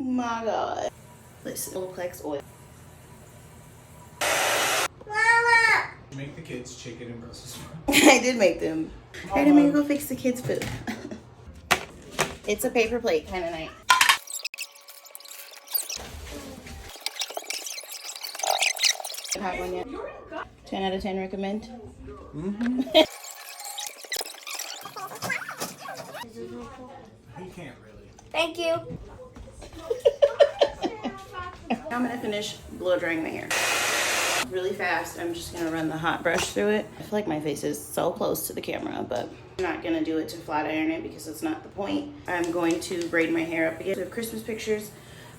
my God. Listen, Olaplex oil. Mama! Make the kids chicken and Brussels sprouts. I did make them. Alright, I'm gonna go fix the kids' food. It's a paper plate kind of night. I haven't had one yet. 10 out of 10 recommend. Mm-hmm. He can't really. Thank you. Now I'm gonna finish blow drying my hair. Really fast, I'm just gonna run the hot brush through it. I feel like my face is so close to the camera, but I'm not gonna do it to flat iron it because that's not the point. I'm going to braid my hair up again. We have Christmas pictures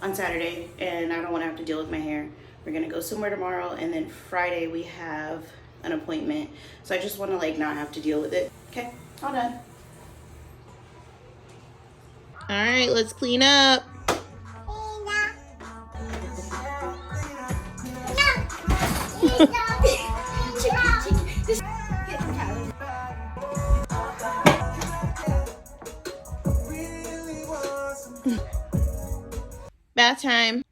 on Saturday and I don't wanna have to deal with my hair. We're gonna go somewhere tomorrow and then Friday we have an appointment. So I just wanna like not have to deal with it. Okay, all done. All right, let's clean up. Bath time.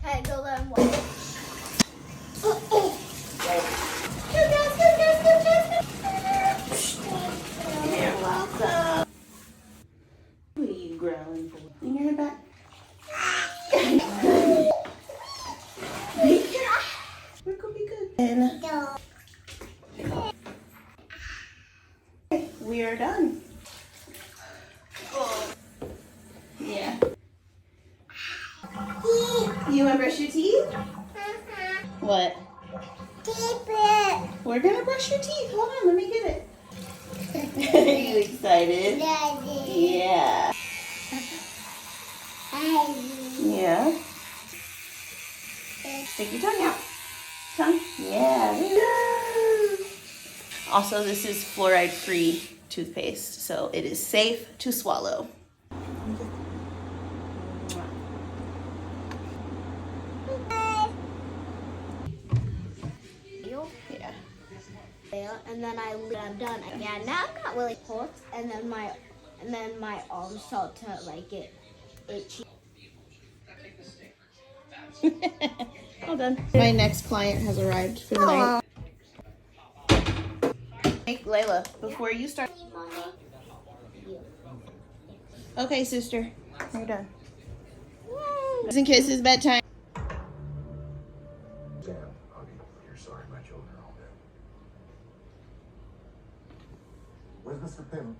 Okay, go let him watch. You're welcome. What are you growling for? Bring your head back. We're gonna be good. And we are done. Yeah. You want to brush your teeth? What? We're gonna brush your teeth. Hold on, let me get it. Are you excited? Yeah. Yeah. Stick your tongue out. Tongue? Yeah. Also, this is fluoride-free toothpaste, so it is safe to swallow. Yeah. And then I'm done. Yeah, now I'm not really hot, and then my arms start to like get itchy. All done. My next client has arrived for the night. Hey, Layla, before you start. Okay, sister, you're done. Hugs and kisses, bedtime. Sam, honey, you're sorry my children are all dead. Where's Mr. Pym?